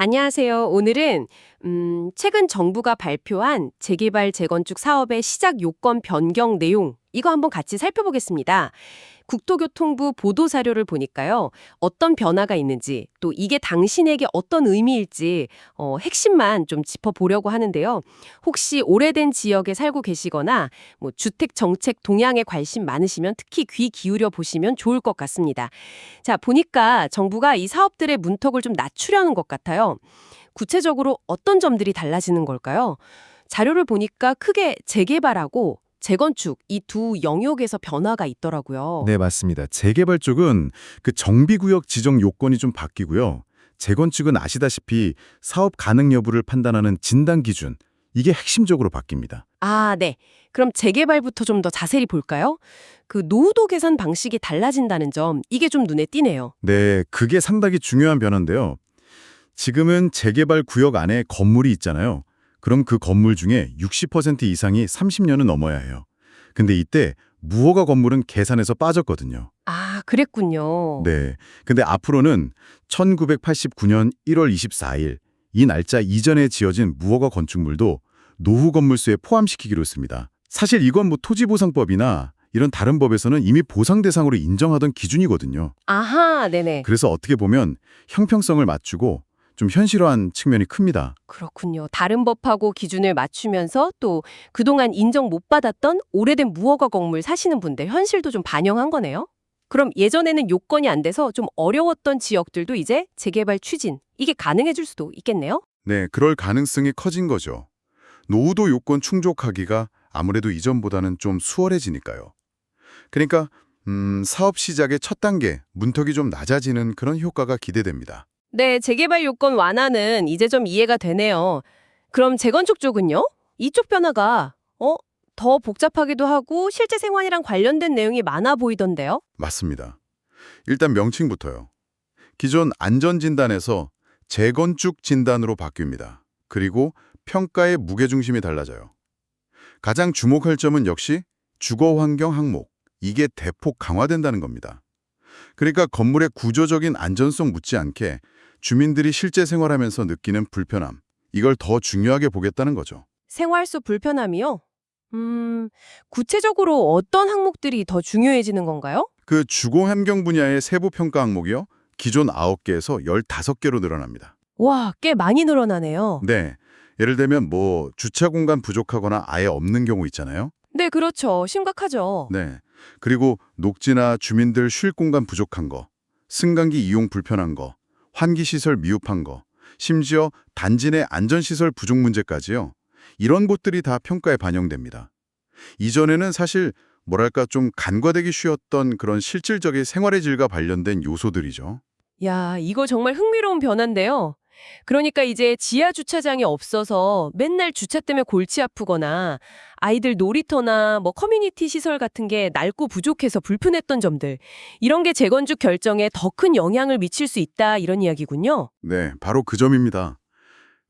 안녕하세요. 오늘은 최근 정부가 발표한 재개발 재건축 사업의 시작 요건 변경 내용 이거 한번 같이 살펴보겠습니다. 국토교통부 보도 자료를 보니까요. 어떤 변화가 있는지 또 이게 당신에게 어떤 의미일지 핵심만 좀 짚어보려고 하는데요. 혹시 오래된 지역에 살고 계시거나 뭐 주택 정책 동향에 관심 많으시면 특히 귀 기울여 보시면 좋을 것 같습니다. 자, 보니까 정부가 이 사업들의 문턱을 좀 낮추려는 것 같아요. 구체적으로 어떤 점들이 달라지는 걸까요? 자료를 보니까 크게 재개발하고 재건축 이 두 영역에서 변화가 있더라고요. 네, 맞습니다. 재개발 쪽은 그 정비구역 지정 요건이 좀 바뀌고요. 재건축은 아시다시피 사업 가능 여부를 판단하는 진단 기준, 이게 핵심적으로 바뀝니다. 아, 네. 그럼 재개발부터 좀 더 자세히 볼까요? 그 노후도 계산 방식이 달라진다는 점, 이게 좀 눈에 띄네요. 네, 그게 상당히 중요한 변화인데요. 지금은 재개발 구역 안에 건물이 있잖아요. 그럼 그 건물 중에 60% 이상이 30년은 넘어야 해요. 근데 이때 무허가 건물은 계산에서 빠졌거든요. 아, 그랬군요. 네. 근데 앞으로는 1989년 1월 24일 이 날짜 이전에 지어진 무허가 건축물도 노후 건물수에 포함시키기로 했습니다. 사실 이건 뭐 토지보상법이나 이런 다른 법에서는 이미 보상 대상으로 인정하던 기준이거든요. 아하, 네네. 그래서 어떻게 보면 형평성을 맞추고 좀 현실화한 측면이 큽니다. 그렇군요. 다른 법하고 기준을 맞추면서 또 그동안 인정 못 받았던 오래된 무허가 건물 사시는 분들 현실도 좀 반영한 거네요. 그럼 예전에는 요건이 안 돼서 좀 어려웠던 지역들도 이제 재개발 추진, 이게 가능해질 수도 있겠네요? 네, 그럴 가능성이 커진 거죠. 노후도 요건 충족하기가 아무래도 이전보다는 좀 수월해지니까요. 그러니까 사업 시작의 첫 단계, 문턱이 좀 낮아지는 그런 효과가 기대됩니다. 네, 재개발 요건 완화는 이제 좀 이해가 되네요. 그럼 재건축 쪽은요? 이쪽 변화가 더 복잡하기도 하고 실제 생활이랑 관련된 내용이 많아 보이던데요? 맞습니다. 일단 명칭부터요. 기존 안전진단에서 재건축 진단으로 바뀝니다. 그리고 평가의 무게중심이 달라져요. 가장 주목할 점은 역시 주거환경 항목. 이게 대폭 강화된다는 겁니다. 그러니까 건물의 구조적인 안전성 묻지 않게 주민들이 실제 생활하면서 느끼는 불편함, 이걸 더 중요하게 보겠다는 거죠. 생활 속 불편함이요? 구체적으로 어떤 항목들이 더 중요해지는 건가요? 그 주거환경 분야의 세부 평가 항목이요. 기존 9개에서 15개로 늘어납니다. 와, 꽤 많이 늘어나네요. 네. 예를 들면 뭐 주차 공간 부족하거나 아예 없는 경우 있잖아요. 네, 그렇죠. 심각하죠. 네. 그리고 녹지나 주민들 쉴 공간 부족한 거, 승강기 이용 불편한 거, 환기시설 미흡한 거, 심지어 단지 내 안전시설 부족 문제까지요. 이런 것들이 다 평가에 반영됩니다. 이전에는 사실 뭐랄까 좀 간과되기 쉬웠던 그런 실질적인 생활의 질과 관련된 요소들이죠. 야, 이거 정말 흥미로운 변화인데요. 그러니까 이제 지하 주차장이 없어서 맨날 주차 때문에 골치 아프거나 아이들 놀이터나 뭐 커뮤니티 시설 같은 게 낡고 부족해서 불편했던 점들, 이런 게 재건축 결정에 더 큰 영향을 미칠 수 있다 이런 이야기군요. 네, 바로 그 점입니다.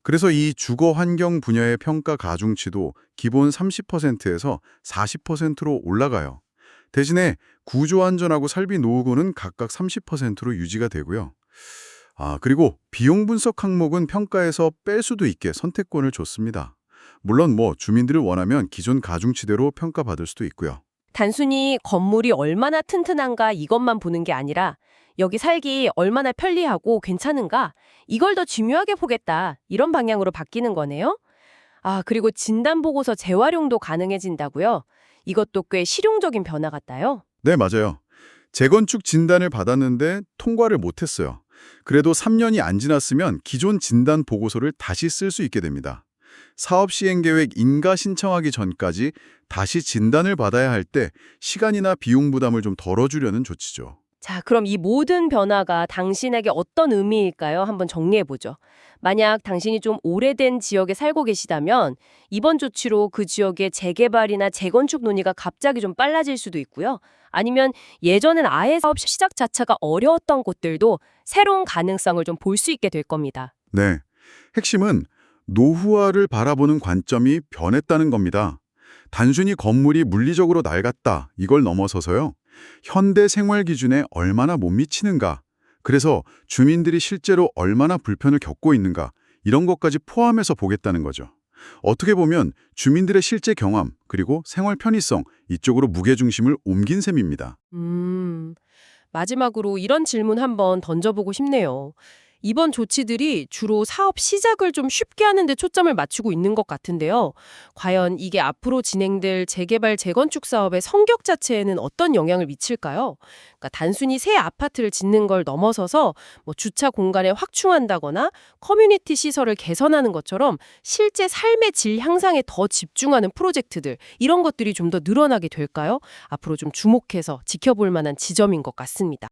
그래서 이 주거 환경 분야의 평가 가중치도 기본 30%에서 40%로 올라가요. 대신에 구조 안전하고 설비 노후고는 각각 30%로 유지가 되고요. 그리고 비용 분석 항목은 평가에서 뺄 수도 있게 선택권을 줬습니다. 물론 뭐 주민들을 원하면 기존 가중치대로 평가받을 수도 있고요. 단순히 건물이 얼마나 튼튼한가 이것만 보는 게 아니라 여기 살기 얼마나 편리하고 괜찮은가 이걸 더 중요하게 보겠다 이런 방향으로 바뀌는 거네요. 아, 그리고 진단보고서 재활용도 가능해진다고요? 이것도 꽤 실용적인 변화 같아요. 네, 맞아요. 재건축 진단을 받았는데 통과를 못했어요. 그래도 3년이 안 지났으면 기존 진단 보고서를 다시 쓸 수 있게 됩니다. 사업 시행 계획 인가 신청하기 전까지 다시 진단을 받아야 할 때 시간이나 비용 부담을 좀 덜어주려는 조치죠. 자, 그럼 이 모든 변화가 당신에게 어떤 의미일까요? 한번 정리해보죠. 만약 당신이 좀 오래된 지역에 살고 계시다면 이번 조치로 그 지역의 재개발이나 재건축 논의가 갑자기 좀 빨라질 수도 있고요. 아니면 예전엔 아예 사업 시작 자체가 어려웠던 곳들도 새로운 가능성을 좀 볼 수 있게 될 겁니다. 네, 핵심은 노후화를 바라보는 관점이 변했다는 겁니다. 단순히 건물이 물리적으로 낡았다 이걸 넘어서서요. 현대 생활 기준에 얼마나 못 미치는가, 그래서 주민들이 실제로 얼마나 불편을 겪고 있는가 이런 것까지 포함해서 보겠다는 거죠. 어떻게 보면 주민들의 실제 경험 그리고 생활 편의성 이쪽으로 무게중심을 옮긴 셈입니다. 마지막으로 이런 질문 한번 던져보고 싶네요. 이번 조치들이 주로 사업 시작을 좀 쉽게 하는 데 초점을 맞추고 있는 것 같은데요. 과연 이게 앞으로 진행될 재개발, 재건축 사업의 성격 자체에는 어떤 영향을 미칠까요? 그러니까 단순히 새 아파트를 짓는 걸 넘어서서 뭐 주차 공간을 확충한다거나 커뮤니티 시설을 개선하는 것처럼 실제 삶의 질 향상에 더 집중하는 프로젝트들, 이런 것들이 좀 더 늘어나게 될까요? 앞으로 좀 주목해서 지켜볼 만한 지점인 것 같습니다.